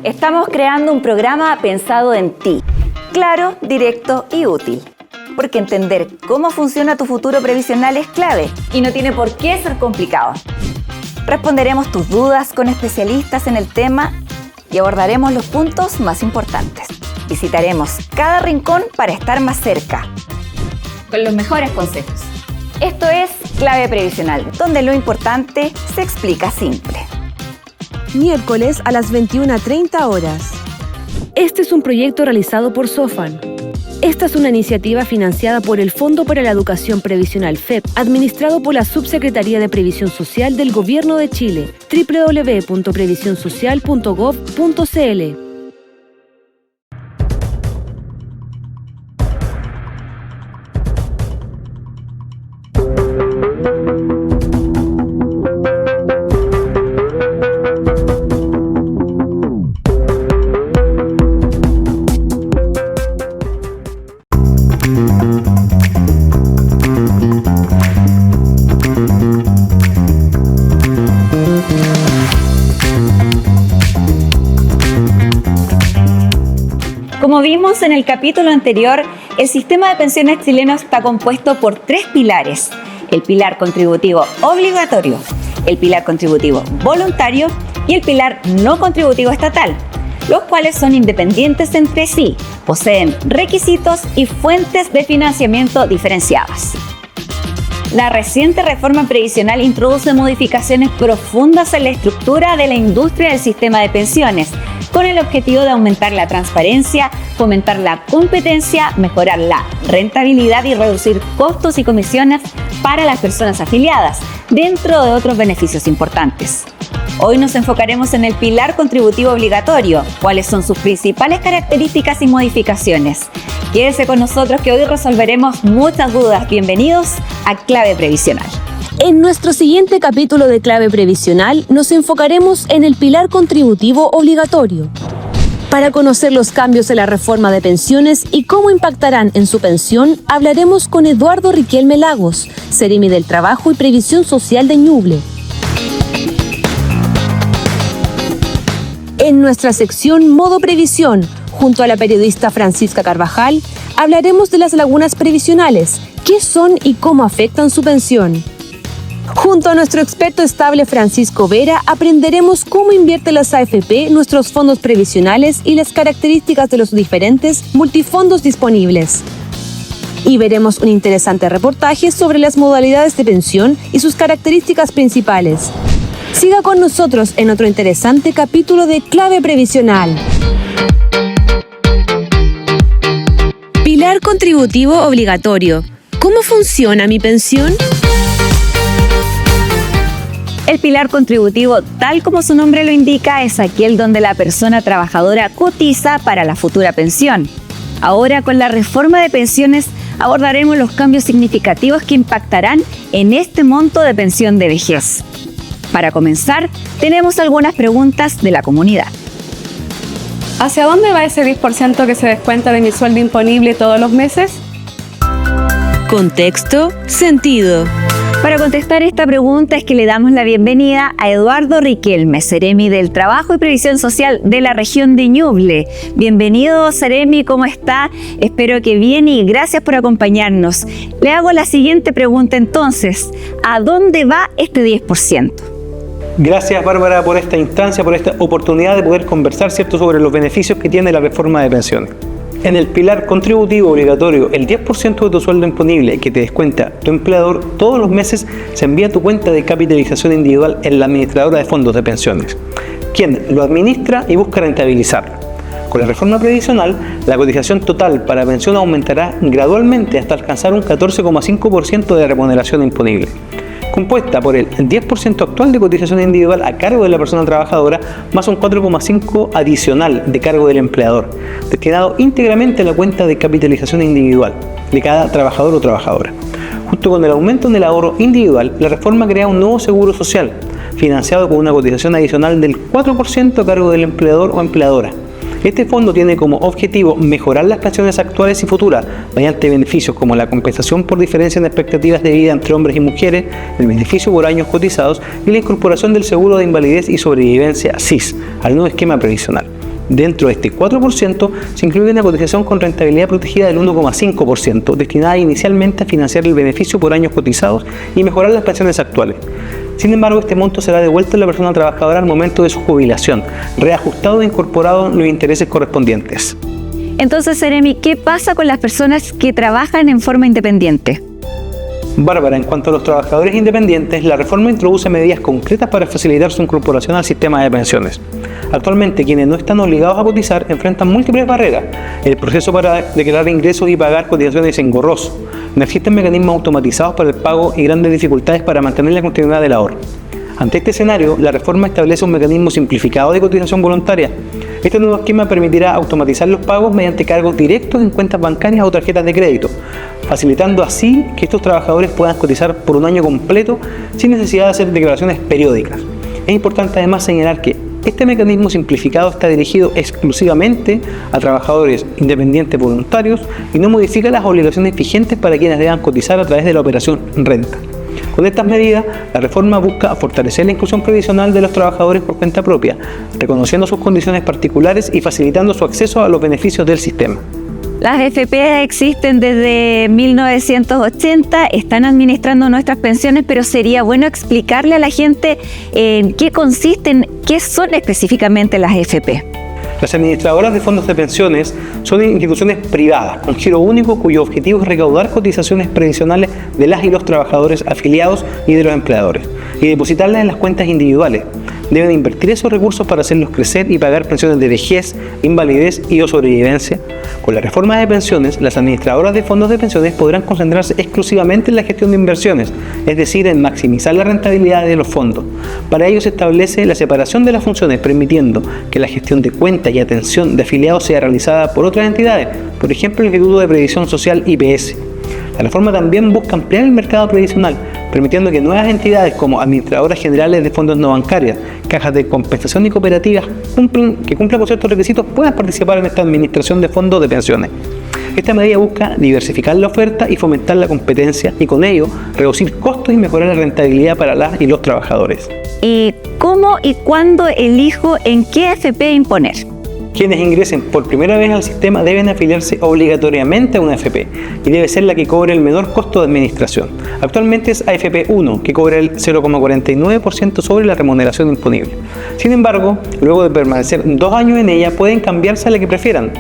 Estamos creando un programa pensado en ti, claro, directo y útil. Porque entender cómo funciona tu futuro previsional es clave y no tiene por qué ser complicado. Responderemos tus dudas con especialistas en el tema y abordaremos los puntos más importantes. Visitaremos cada rincón para estar más cerca, con los mejores consejos. Esto es Clave Previsional, donde lo importante se explica simple. Miércoles a las 21:30 horas. Este es un proyecto realizado por SOFAN. Esta es una iniciativa financiada por el Fondo para la Educación Previsional FEP, administrado por la Subsecretaría de Previsión Social del Gobierno de Chile, www.previsionsocial.gov.cl. Como vimos en el capítulo anterior, el sistema de pensiones chileno está compuesto por 3 pilares: el pilar contributivo obligatorio, el pilar contributivo voluntario y el pilar no contributivo estatal, los cuales son independientes entre sí, poseen requisitos y fuentes de financiamiento diferenciadas. La reciente reforma previsional introduce modificaciones profundas en la estructura de la industria del sistema de pensiones, con el objetivo de aumentar la transparencia, fomentar la competencia, mejorar la rentabilidad y reducir costos y comisiones para las personas afiliadas, dentro de otros beneficios importantes. Hoy nos enfocaremos en el pilar contributivo obligatorio, cuáles son sus principales características y modificaciones. Quédese con nosotros que hoy resolveremos muchas dudas. Bienvenidos a Clave Previsional. En nuestro siguiente capítulo de Clave Previsional nos enfocaremos en el pilar contributivo obligatorio. Para conocer los cambios en la reforma de pensiones y cómo impactarán en su pensión, hablaremos con Eduardo Riquelme Lagos, Seremi del Trabajo y Previsión Social de Ñuble. En nuestra sección Modo Previsión, junto a la periodista Francisca Carvajal, hablaremos de las lagunas previsionales, qué son y cómo afectan su pensión. Junto a nuestro experto estable Francisco Vera, aprenderemos cómo invierten las AFP, nuestros fondos previsionales y las características de los diferentes multifondos disponibles. Y veremos un interesante reportaje sobre las modalidades de pensión y sus características principales. Siga con nosotros en otro interesante capítulo de Clave Previsional. Pilar contributivo obligatorio. ¿Cómo funciona mi pensión? El pilar contributivo, tal como su nombre lo indica, es aquel donde la persona trabajadora cotiza para la futura pensión. Ahora, con la reforma de pensiones, abordaremos los cambios significativos que impactarán en este monto de pensión de vejez. Para comenzar, tenemos algunas preguntas de la comunidad. ¿Hacia dónde va ese 10% que se descuenta de mi sueldo imponible todos los meses? Contexto, sentido. Para contestar esta pregunta es que le damos la bienvenida a Eduardo Riquelme, Seremi del Trabajo y Previsión Social de la región de Ñuble. Bienvenido, Seremi, ¿cómo está? Espero que bien y gracias por acompañarnos. Le hago la siguiente pregunta entonces: ¿a dónde va este 10%? Gracias, Bárbara, por esta instancia, por esta oportunidad de poder conversar, ¿cierto?, sobre los beneficios que tiene la reforma de pensiones. En el pilar contributivo obligatorio, el 10% de tu sueldo imponible que te descuenta tu empleador todos los meses se envía a tu cuenta de capitalización individual en la administradora de fondos de pensiones, quien lo administra y busca rentabilizarlo. Con la reforma previsional, la cotización total para pensión aumentará gradualmente hasta alcanzar un 14,5% de remuneración imponible, compuesta por el 10% actual de cotización individual a cargo de la persona trabajadora, más un 4,5% adicional de cargo del empleador, destinado íntegramente a la cuenta de capitalización individual de cada trabajador o trabajadora. Junto con el aumento en el ahorro individual, la reforma crea un nuevo seguro social, financiado con una cotización adicional del 4% a cargo del empleador o empleadora. Este fondo tiene como objetivo mejorar las pensiones actuales y futuras mediante beneficios como la compensación por diferencia en expectativas de vida entre hombres y mujeres, el beneficio por años cotizados y la incorporación del seguro de invalidez y sobrevivencia SIS al nuevo esquema previsional. Dentro de este 4% se incluye una cotización con rentabilidad protegida del 1,5%, destinada inicialmente a financiar el beneficio por años cotizados y mejorar las pensiones actuales. Sin embargo, este monto será devuelto a la persona trabajadora al momento de su jubilación, reajustado e incorporado en los intereses correspondientes. Entonces, Seremi, ¿qué pasa con las personas que trabajan en forma independiente? Bárbara, en cuanto a los trabajadores independientes, la reforma introduce medidas concretas para facilitar su incorporación al sistema de pensiones. Actualmente, quienes no están obligados a cotizar enfrentan múltiples barreras. El proceso para declarar ingresos y pagar cotizaciones es engorroso. No existen mecanismos automatizados para el pago y grandes dificultades para mantener la continuidad del ahorro. Ante este escenario, la reforma establece un mecanismo simplificado de cotización voluntaria. Este nuevo esquema permitirá automatizar los pagos mediante cargos directos en cuentas bancarias o tarjetas de crédito, facilitando así que estos trabajadores puedan cotizar por un año completo sin necesidad de hacer declaraciones periódicas. Es importante además señalar que este mecanismo simplificado está dirigido exclusivamente a trabajadores independientes voluntarios y no modifica las obligaciones vigentes para quienes deban cotizar a través de la operación renta. Con estas medidas, la reforma busca fortalecer la inclusión previsional de los trabajadores por cuenta propia, reconociendo sus condiciones particulares y facilitando su acceso a los beneficios del sistema. Las AFP existen desde 1980, están administrando nuestras pensiones, pero sería bueno explicarle a la gente en qué consisten, qué son específicamente las AFP. Las administradoras de fondos de pensiones son instituciones privadas con giro único cuyo objetivo es recaudar cotizaciones previsionales de las y los trabajadores afiliados y de los empleadores y depositarlas en las cuentas individuales. Deben invertir esos recursos para hacerlos crecer y pagar pensiones de vejez, invalidez y o sobrevivencia. Con la reforma de pensiones, las administradoras de fondos de pensiones podrán concentrarse exclusivamente en la gestión de inversiones, es decir, en maximizar la rentabilidad de los fondos. Para ello se establece la separación de las funciones, permitiendo que la gestión de cuentas y atención de afiliados sea realizada por otras entidades, por ejemplo el Instituto de Previsión Social IPS. La reforma también busca ampliar el mercado previsional, permitiendo que nuevas entidades como administradoras generales de fondos no bancarias, cajas de compensación y cooperativas que cumplan con ciertos requisitos puedan participar en esta administración de fondos de pensiones. Esta medida busca diversificar la oferta y fomentar la competencia y con ello reducir costos y mejorar la rentabilidad para las y los trabajadores. ¿Y cómo y cuándo elijo en qué AFP imponer? Quienes ingresen por primera vez al sistema deben afiliarse obligatoriamente a una AFP y debe ser la que cobre el menor costo de administración. Actualmente es AFP 1, que cobra el 0,49% sobre la remuneración imponible. Sin embargo, luego de permanecer 2 años en ella, pueden cambiarse a la que prefieran.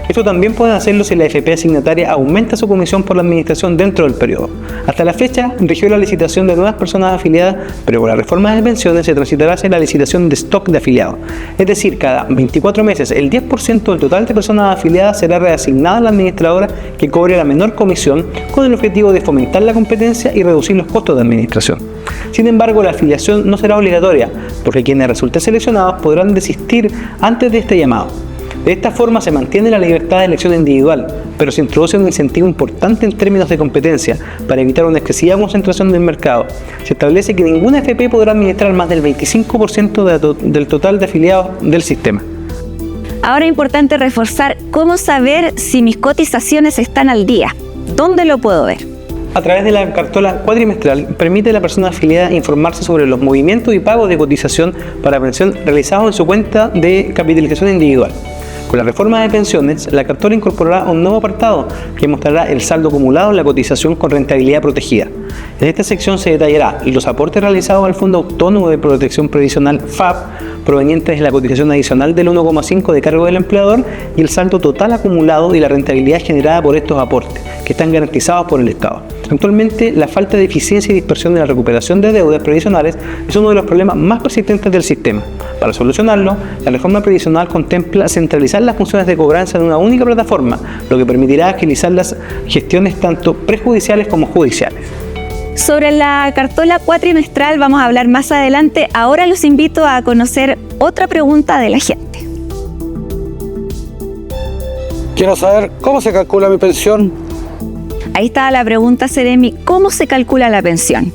Esto también pueden hacerlo si la AFP asignataria aumenta su comisión por la administración dentro del periodo. Hasta la fecha, rigió la licitación de nuevas personas afiliadas, pero con la reforma de pensiones se transitará hacia la licitación de stock de afiliados. Es decir, cada 24 meses, el 10% del total de personas afiliadas será reasignada a la administradora que cobre la menor comisión, con el objetivo de fomentar la competencia y reducir los costos de administración. Sin embargo, la afiliación no será obligatoria, porque quienes resulten seleccionados podrán desistir antes de este llamado. De esta forma se mantiene la libertad de elección individual, pero se introduce un incentivo importante en términos de competencia para evitar una excesiva concentración del mercado. Se establece que ninguna AFP podrá administrar más del 25% del total de afiliados del sistema. Ahora es importante reforzar cómo saber si mis cotizaciones están al día. ¿Dónde lo puedo ver? A través de la cartola cuatrimestral permite a la persona afiliada informarse sobre los movimientos y pagos de cotización para pensión realizados en su cuenta de capitalización individual. Con la reforma de pensiones, la cartola incorporará un nuevo apartado que mostrará el saldo acumulado en la cotización con rentabilidad protegida. En esta sección se detallará los aportes realizados al Fondo Autónomo de Protección Previsional FAP provenientes de la cotización adicional del 1,5% de cargo del empleador y el saldo total acumulado y la rentabilidad generada por estos aportes, que están garantizados por el Estado. Actualmente, la falta de eficiencia y dispersión de la recuperación de deudas previsionales es uno de los problemas más persistentes del sistema. Para solucionarlo, la reforma previsional contempla centralizar las funciones de cobranza en una única plataforma, lo que permitirá agilizar las gestiones tanto prejudiciales como judiciales. Sobre la cartola cuatrimestral vamos a hablar más adelante. Ahora los invito a conocer otra pregunta de la gente. Quiero saber cómo se calcula mi pensión. Ahí está la pregunta, Seremi. ¿Cómo se calcula la pensión?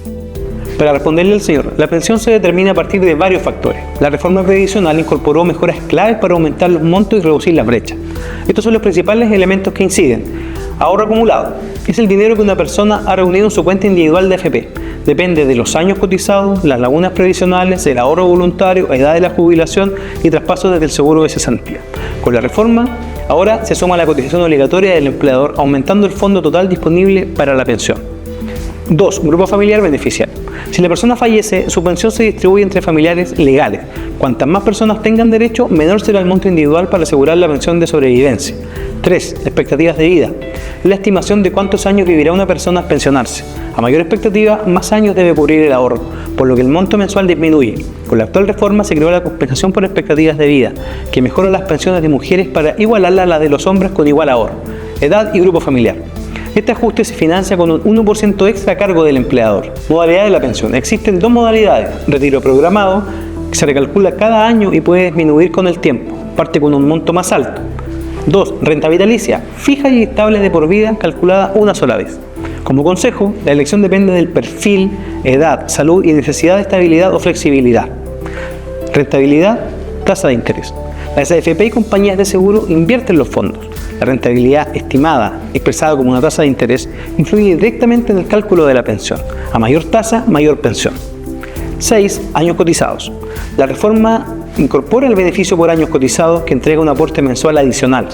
Para responderle al señor, la pensión se determina a partir de varios factores. La reforma previsional incorporó mejoras claves para aumentar los montos y reducir las brechas. Estos son los principales elementos que inciden. Ahorro acumulado. Es el dinero que una persona ha reunido en su cuenta individual de AFP. Depende de los años cotizados, las lagunas previsionales, el ahorro voluntario, edad de la jubilación y traspaso desde el seguro de cesantía. Con la reforma, ahora se suma la cotización obligatoria del empleador, aumentando el fondo total disponible para la pensión. 2. Grupo familiar beneficiario. Si la persona fallece, su pensión se distribuye entre familiares legales. Cuantas más personas tengan derecho, menor será el monto individual para asegurar la pensión de sobrevivencia. 3. Expectativas de vida. La estimación de cuántos años vivirá una persona al pensionarse. A mayor expectativa, más años debe cubrir el ahorro, por lo que el monto mensual disminuye. Con la actual reforma se creó la compensación por expectativas de vida, que mejora las pensiones de mujeres para igualarla a las de los hombres con igual ahorro, edad y grupo familiar. Este ajuste se financia con un 1% extra a cargo del empleador. Modalidad de la pensión. Existen dos modalidades. Retiro programado, que se recalcula cada año y puede disminuir con el tiempo. Parte con un monto más alto. 2. Renta vitalicia, fija y estable de por vida, calculada una sola vez. Como consejo, la elección depende del perfil, edad, salud y necesidad de estabilidad o flexibilidad. Rentabilidad, tasa de interés. Las AFP y compañías de seguro invierten los fondos. La rentabilidad estimada, expresada como una tasa de interés, influye directamente en el cálculo de la pensión. A mayor tasa, mayor pensión. 6. Años cotizados. La reforma incorpora el beneficio por años cotizados que entrega un aporte mensual adicional.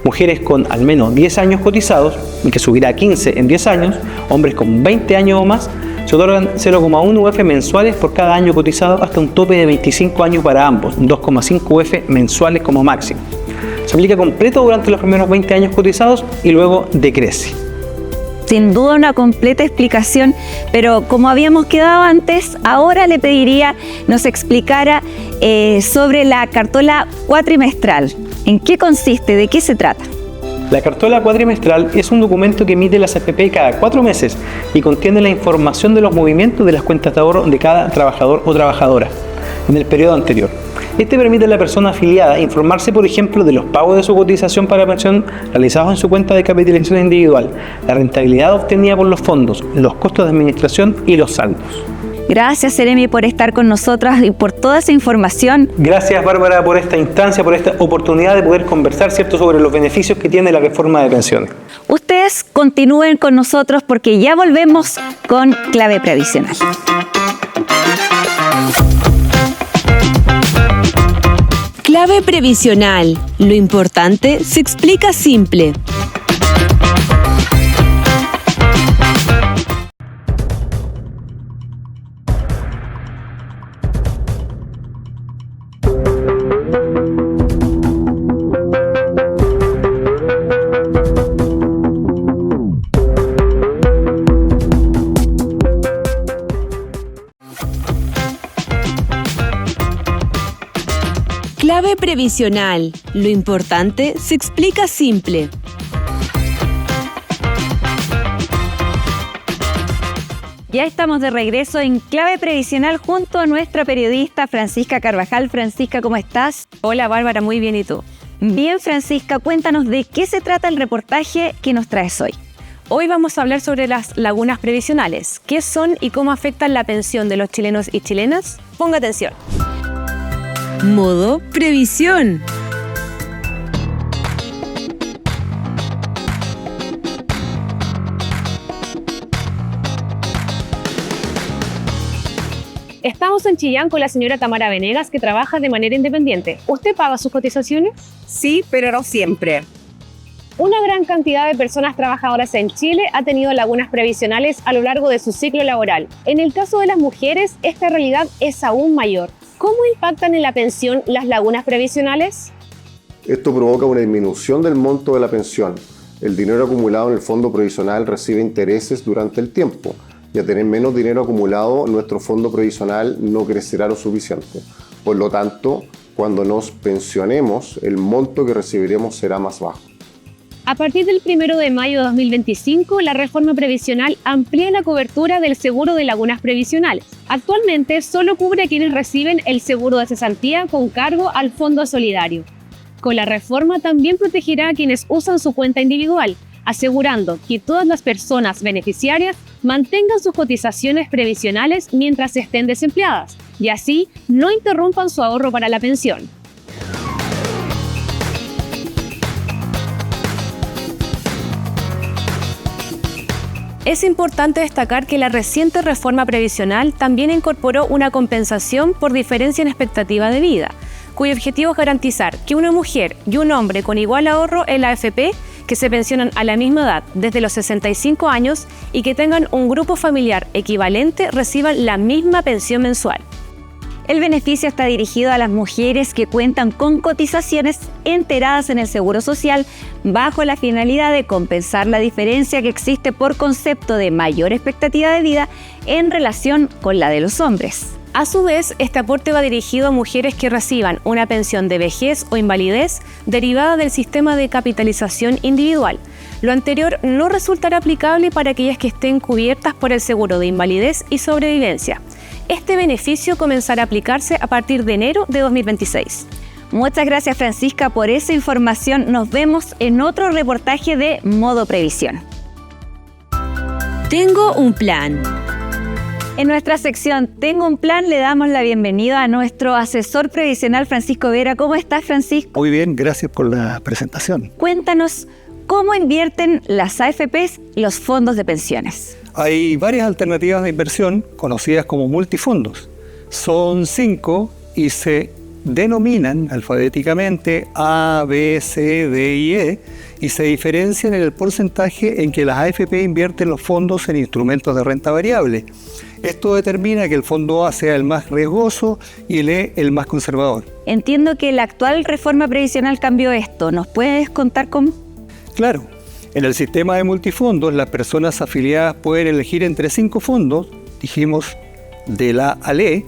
Mujeres con al menos 10 años cotizados, que subirá a 15 en 10 años, hombres con 20 años o más, se otorgan 0,1 UF mensuales por cada año cotizado hasta un tope de 25 años para ambos, 2,5 UF mensuales como máximo. Se aplica completo durante los primeros 20 años cotizados y luego decrece. Sin duda una completa explicación, pero como habíamos quedado antes, ahora le pediría nos explicara sobre la cartola cuatrimestral. ¿En qué consiste? ¿De qué se trata? La cartola cuatrimestral es un documento que emite las AFP cada 4 meses y contiene la información de los movimientos de las cuentas de ahorro de cada trabajador o trabajadora en el periodo anterior. Este permite a la persona afiliada informarse, por ejemplo, de los pagos de su cotización para pensión realizados en su cuenta de capitalización individual, la rentabilidad obtenida por los fondos, los costos de administración y los saldos. Gracias, Seremi, por estar con nosotras y por toda esa información. Gracias, Bárbara, por esta instancia, por esta oportunidad de poder conversar, ¿cierto?, sobre los beneficios que tiene la reforma de pensiones. Ustedes continúen con nosotros porque ya volvemos con Clave Previsional. Clave previsional. Lo importante se explica simple. Clave previsional. Lo importante se explica simple. Ya estamos de regreso en Clave Previsional junto a nuestra periodista Francisca Carvajal. Francisca, ¿cómo estás? Hola Bárbara, muy bien, ¿y tú? Bien, Francisca, cuéntanos de qué se trata el reportaje que nos traes hoy. Hoy vamos a hablar sobre las lagunas previsionales. ¿Qué son y cómo afectan la pensión de los chilenos y chilenas? Ponga atención. Modo previsión. Estamos en Chillán con la señora Tamara Venegas, que trabaja de manera independiente. ¿Usted paga sus cotizaciones? Sí, pero no siempre. Una gran cantidad de personas trabajadoras en Chile ha tenido lagunas previsionales a lo largo de su ciclo laboral. En el caso de las mujeres, esta realidad es aún mayor. ¿Cómo impactan en la pensión las lagunas previsionales? Esto provoca una disminución del monto de la pensión. El dinero acumulado en el fondo previsional recibe intereses durante el tiempo. Y al tener menos dinero acumulado, nuestro fondo previsional no crecerá lo suficiente. Por lo tanto, cuando nos pensionemos, el monto que recibiremos será más bajo. A partir del 1 de mayo de 2025, la reforma previsional amplía la cobertura del seguro de lagunas previsionales. Actualmente solo cubre a quienes reciben el seguro de cesantía con cargo al fondo solidario. Con la reforma también protegerá a quienes usan su cuenta individual, asegurando que todas las personas beneficiarias mantengan sus cotizaciones previsionales mientras estén desempleadas y así no interrumpan su ahorro para la pensión. Es importante destacar que la reciente reforma previsional también incorporó una compensación por diferencia en expectativa de vida, cuyo objetivo es garantizar que una mujer y un hombre con igual ahorro en la AFP que se pensionan a la misma edad desde los 65 años y que tengan un grupo familiar equivalente reciban la misma pensión mensual. El beneficio está dirigido a las mujeres que cuentan con cotizaciones enteradas en el Seguro Social bajo la finalidad de compensar la diferencia que existe por concepto de mayor expectativa de vida en relación con la de los hombres. A su vez, este aporte va dirigido a mujeres que reciban una pensión de vejez o invalidez derivada del sistema de capitalización individual. Lo anterior no resultará aplicable para aquellas que estén cubiertas por el seguro de invalidez y sobrevivencia. Este beneficio comenzará a aplicarse a partir de enero de 2026. Muchas gracias, Francisca, por esa información. Nos vemos en otro reportaje de Modo Previsión. Tengo un plan. En nuestra sección Tengo un plan le damos la bienvenida a nuestro asesor previsional Francisco Vera. ¿Cómo estás, Francisco? Muy bien, gracias por la presentación. Cuéntanos, ¿cómo invierten las AFPs los fondos de pensiones? Hay varias alternativas de inversión conocidas como multifondos. Son 5 y se denominan alfabéticamente A, B, C, D y E y se diferencian en el porcentaje en que las AFP invierten los fondos en instrumentos de renta variable. Esto determina que el fondo A sea el más riesgoso y el E el más conservador. Entiendo que la actual reforma previsional cambió esto. ¿Nos puedes contar cómo? Claro, en el sistema de multifondos las personas afiliadas pueden elegir entre 5 fondos, dijimos de la al E,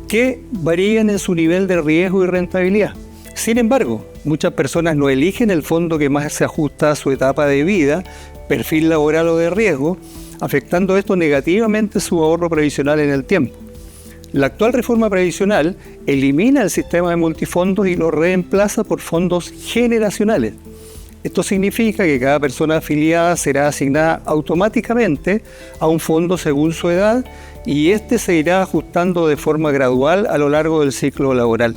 que varían en su nivel de riesgo y rentabilidad. Sin embargo, muchas personas no eligen el fondo que más se ajusta a su etapa de vida, perfil laboral o de riesgo, afectando esto negativamente su ahorro previsional en el tiempo. La actual reforma previsional elimina el sistema de multifondos y lo reemplaza por fondos generacionales. Esto significa que cada persona afiliada será asignada automáticamente a un fondo según su edad y este se irá ajustando de forma gradual a lo largo del ciclo laboral.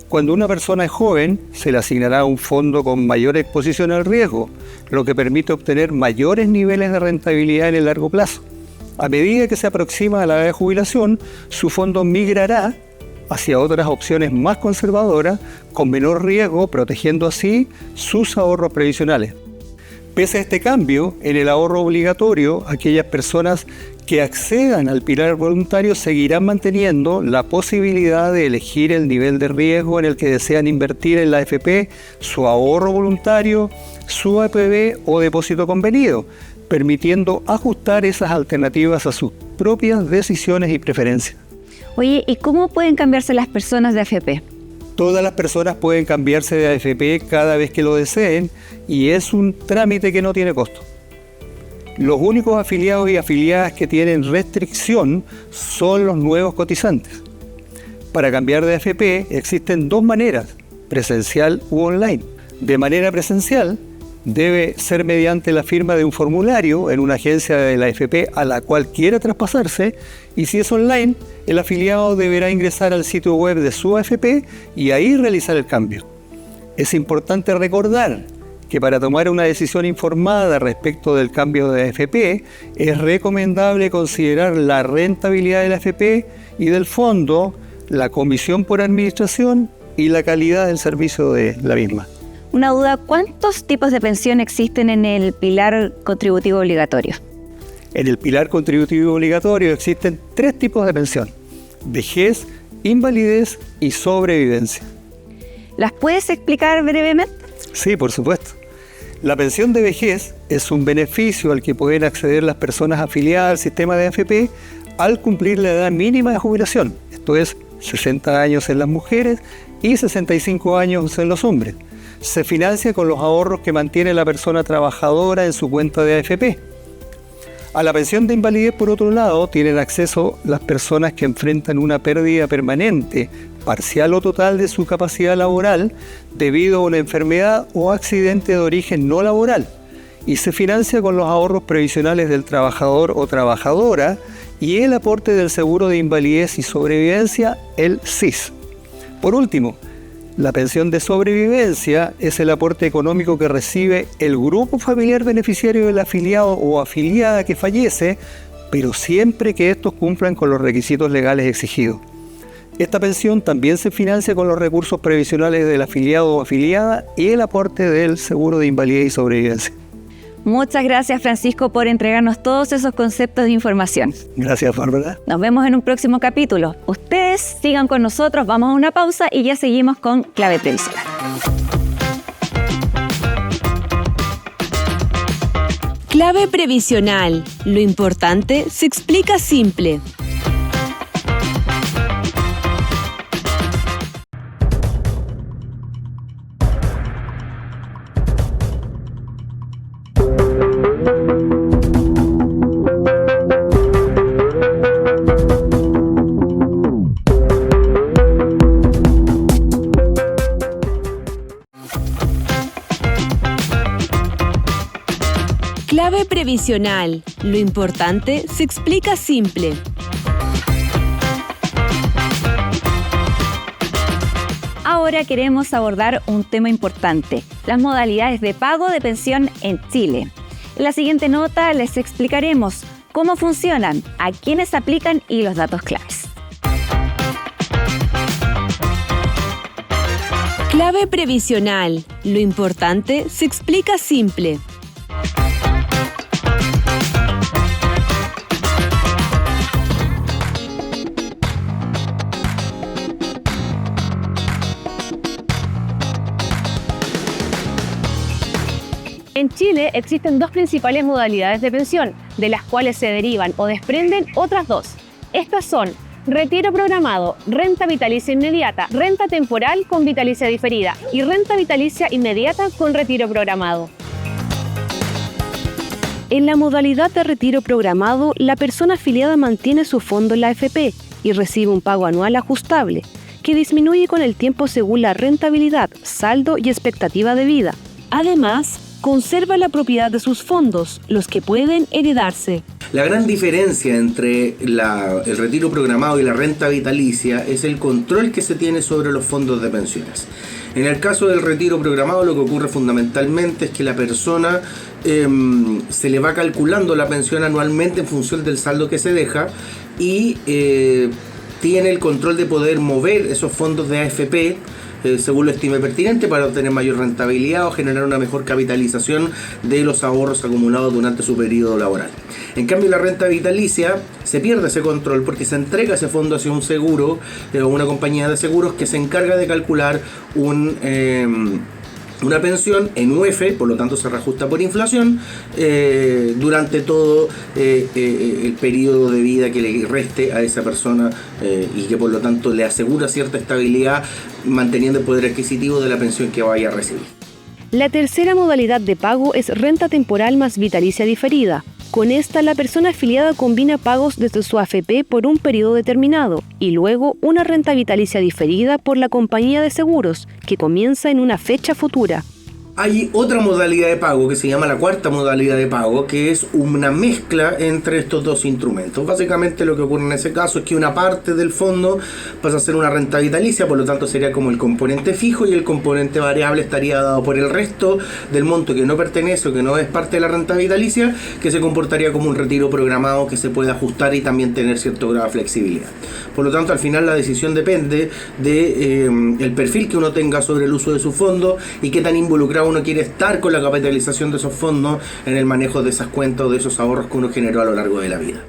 Cuando una persona es joven, se le asignará un fondo con mayor exposición al riesgo, lo que permite obtener mayores niveles de rentabilidad en el largo plazo. A medida que se aproxima a la edad de jubilación, su fondo migrará hacia otras opciones más conservadoras, con menor riesgo, protegiendo así sus ahorros previsionales. Pese a este cambio, en el ahorro obligatorio, aquellas personas que accedan al pilar voluntario seguirán manteniendo la posibilidad de elegir el nivel de riesgo en el que desean invertir en la AFP, su ahorro voluntario, su APB o depósito convenido, permitiendo ajustar esas alternativas a sus propias decisiones y preferencias. Oye, ¿y cómo pueden cambiarse las personas de AFP? Todas las personas pueden cambiarse de AFP cada vez que lo deseen y es un trámite que no tiene costo. Los únicos afiliados y afiliadas que tienen restricción son los nuevos cotizantes. Para cambiar de AFP existen 2 maneras, presencial u online. De manera presencial, debe ser mediante la firma de un formulario en una agencia de la AFP a la cual quiera traspasarse, y si es online, el afiliado deberá ingresar al sitio web de su AFP y ahí realizar el cambio. Es importante recordar que para tomar una decisión informada respecto del cambio de AFP, es recomendable considerar la rentabilidad de la AFP y del fondo, la comisión por administración y la calidad del servicio de la misma. Una duda, ¿cuántos tipos de pensión existen en el pilar contributivo obligatorio? En el pilar contributivo obligatorio existen 3 tipos de pensión: vejez, invalidez y sobrevivencia. ¿Las puedes explicar brevemente? Sí, por supuesto. La pensión de vejez es un beneficio al que pueden acceder las personas afiliadas al sistema de AFP al cumplir la edad mínima de jubilación, esto es 60 años en las mujeres y 65 años en los hombres. Se financia con los ahorros que mantiene la persona trabajadora en su cuenta de AFP. A la pensión de invalidez, por otro lado, tienen acceso las personas que enfrentan una pérdida permanente, parcial o total de su capacidad laboral debido a una enfermedad o accidente de origen no laboral y se financia con los ahorros previsionales del trabajador o trabajadora y el aporte del seguro de invalidez y sobrevivencia, el SIS. Por último, La pensión de sobrevivencia es el aporte económico que recibe el grupo familiar beneficiario del afiliado o afiliada que fallece, pero siempre que estos cumplan con los requisitos legales exigidos. Esta pensión también se financia con los recursos previsionales del afiliado o afiliada y el aporte del seguro de invalidez y sobrevivencia. Muchas gracias, Francisco, por entregarnos todos esos conceptos de información. Gracias, Bárbara. Nos vemos en un próximo capítulo. Ustedes sigan con nosotros, vamos a una pausa y ya seguimos con Clave Previsional. Clave previsional. Lo importante se explica simple. Clave previsional. Lo importante se explica simple. Ahora queremos abordar un tema importante, las modalidades de pago de pensión en Chile. En la siguiente nota les explicaremos cómo funcionan, a quiénes aplican y los datos claves. Clave previsional. Lo importante se explica simple. En Chile existen dos principales modalidades de pensión, de las cuales se derivan o desprenden otras dos. Estas son retiro programado, renta vitalicia inmediata, renta temporal con vitalicia diferida y renta vitalicia inmediata con retiro programado. En la modalidad de retiro programado, la persona afiliada mantiene su fondo en la AFP y recibe un pago anual ajustable, que disminuye con el tiempo según la rentabilidad, saldo y expectativa de vida. Además, conserva la propiedad de sus fondos, los que pueden heredarse. La gran diferencia entre el retiro programado y la renta vitalicia es el control que se tiene sobre los fondos de pensiones. En el caso del retiro programado, lo que ocurre fundamentalmente es que la persona se le va calculando la pensión anualmente en función del saldo que se deja y tiene el control de poder mover esos fondos de AFP según lo estime pertinente para obtener mayor rentabilidad o generar una mejor capitalización de los ahorros acumulados durante su periodo laboral. En cambio, la renta vitalicia se pierde ese control porque se entrega ese fondo hacia un seguro o una compañía de seguros que se encarga de calcular una pensión en UF, por lo tanto se reajusta por inflación durante todo el periodo de vida que le reste a esa persona y que por lo tanto le asegura cierta estabilidad manteniendo el poder adquisitivo de la pensión que vaya a recibir. La tercera modalidad de pago es renta temporal más vitalicia diferida. Con esta, la persona afiliada combina pagos desde su AFP por un periodo determinado y luego una renta vitalicia diferida por la compañía de seguros, que comienza en una fecha futura. Hay otra modalidad de pago que se llama la cuarta modalidad de pago, que es una mezcla entre estos dos instrumentos. Básicamente lo que ocurre en ese caso es que una parte del fondo pasa a ser una renta vitalicia, por lo tanto sería como el componente fijo y el componente variable estaría dado por el resto del monto que no pertenece o que no es parte de la renta vitalicia, que se comportaría como un retiro programado que se puede ajustar y también tener cierto grado de flexibilidad. Por lo tanto, al final la decisión depende de el perfil que uno tenga sobre el uso de su fondo y qué tan involucrado uno quiere estar con la capitalización de esos fondos en el manejo de esas cuentas o de esos ahorros que uno generó a lo largo de la vida.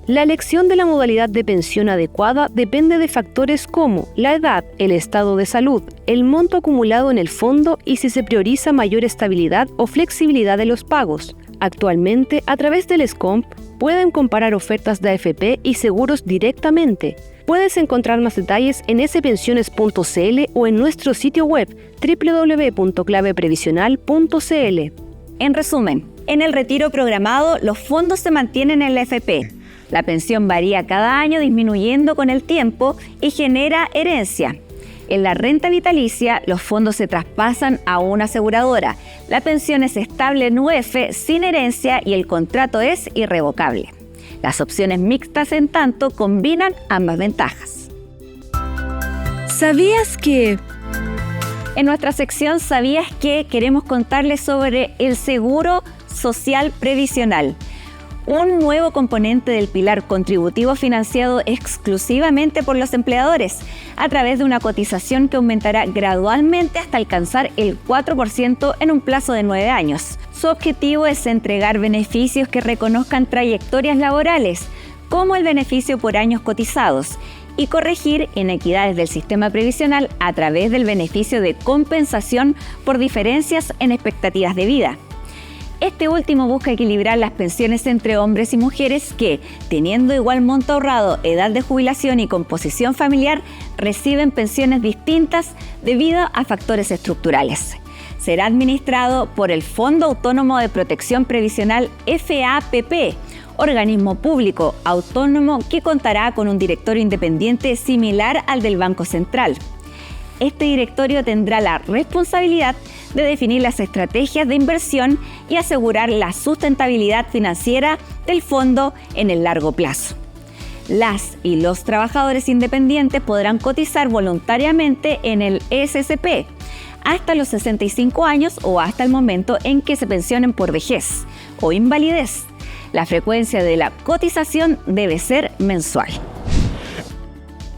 La elección de la modalidad de pensión adecuada depende de factores como la edad, el estado de salud, el monto acumulado en el fondo y si se prioriza mayor estabilidad o flexibilidad de los pagos. Actualmente, a través del SCOMP, pueden comparar ofertas de AFP y seguros directamente. Puedes encontrar más detalles en spensiones.cl o en nuestro sitio web www.claveprevisional.cl. En resumen, en el retiro programado los fondos se mantienen en la AFP. La pensión varía cada año disminuyendo con el tiempo y genera herencia. En la renta vitalicia, los fondos se traspasan a una aseguradora. La pensión es estable en UF sin herencia y el contrato es irrevocable. Las opciones mixtas, en tanto, combinan ambas ventajas. ¿Sabías que En nuestra sección ¿Sabías qué? Queremos contarles sobre el seguro social previsional, un nuevo componente del pilar contributivo financiado exclusivamente por los empleadores a través de una cotización que aumentará gradualmente hasta alcanzar el 4% en un plazo de 9 años. Su objetivo es entregar beneficios que reconozcan trayectorias laborales, como el beneficio por años cotizados, y corregir inequidades del sistema previsional a través del beneficio de compensación por diferencias en expectativas de vida. Este último busca equilibrar las pensiones entre hombres y mujeres que, teniendo igual monto ahorrado, edad de jubilación y composición familiar, reciben pensiones distintas debido a factores estructurales. Será administrado por el Fondo Autónomo de Protección Previsional FAPP, organismo público autónomo que contará con un directorio independiente similar al del Banco Central. Este directorio tendrá la responsabilidad de definir las estrategias de inversión y asegurar la sustentabilidad financiera del fondo en el largo plazo. Las y los trabajadores independientes podrán cotizar voluntariamente en el ESSP hasta los 65 años o hasta el momento en que se pensionen por vejez o invalidez. La frecuencia de la cotización debe ser mensual.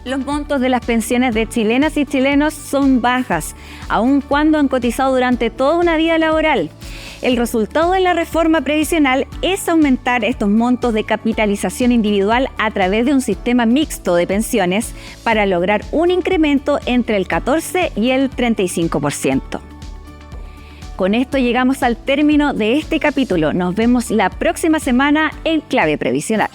Los montos de las pensiones de chilenas y chilenos son bajas, aun cuando han cotizado durante toda una vida laboral. El resultado de la reforma previsional es aumentar estos montos de capitalización individual a través de un sistema mixto de pensiones para lograr un incremento entre el 14 y el 35%. Con esto llegamos al término de este capítulo. Nos vemos la próxima semana en Clave Previsional.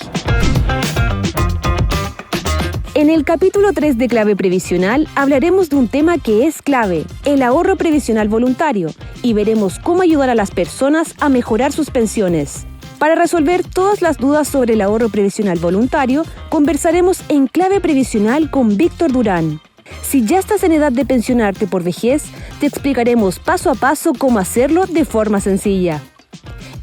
En el capítulo 3 de Clave Previsional hablaremos de un tema que es clave, el ahorro previsional voluntario, y veremos cómo ayudar a las personas a mejorar sus pensiones. Para resolver todas las dudas sobre el ahorro previsional voluntario, conversaremos en Clave Previsional con Víctor Durán. Si ya estás en edad de pensionarte por vejez, te explicaremos paso a paso cómo hacerlo de forma sencilla.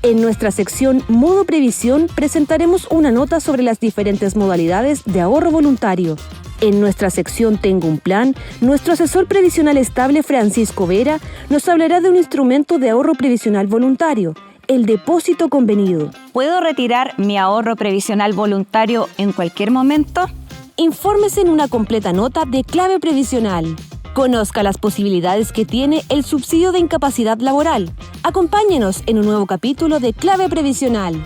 En nuestra sección Modo Previsión presentaremos una nota sobre las diferentes modalidades de ahorro voluntario. En nuestra sección Tengo un plan, nuestro asesor previsional estable Francisco Vera nos hablará de un instrumento de ahorro previsional voluntario, el depósito convenido. ¿Puedo retirar mi ahorro previsional voluntario en cualquier momento? Infórmese en una completa nota de Clave Previsional. Conozca las posibilidades que tiene el subsidio de incapacidad laboral. Acompáñenos en un nuevo capítulo de Clave Previsional.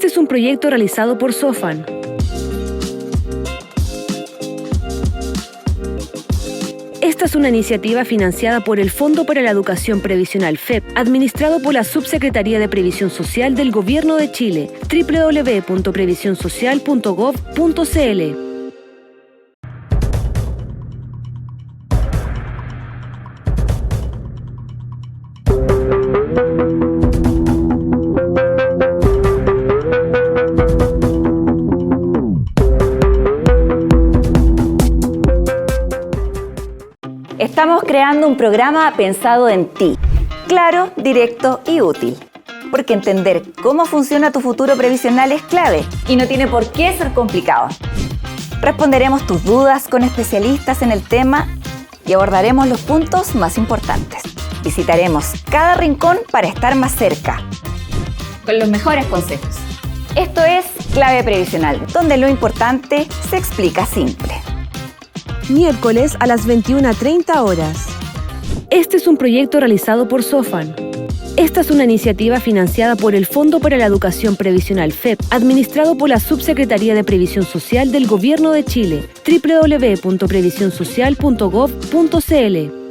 Este es un proyecto realizado por Sofan. Esta es una iniciativa financiada por el Fondo para la Educación Previsional FEP, administrado por la Subsecretaría de Previsión Social del Gobierno de Chile, www.previsionsocial.gov.cl. Estamos creando un programa pensado en ti, claro, directo y útil. Porque entender cómo funciona tu futuro previsional es clave y no tiene por qué ser complicado. Responderemos tus dudas con especialistas en el tema y abordaremos los puntos más importantes. Visitaremos cada rincón para estar más cerca, con los mejores consejos. Esto es Clave Previsional, donde lo importante se explica simple. Miércoles a las 21:30 horas. Este es un proyecto realizado por SOFAN. Esta es una iniciativa financiada por el Fondo para la Educación Previsional FEP, administrado por la Subsecretaría de Previsión Social del Gobierno de Chile, www.previsionsocial.gov.cl.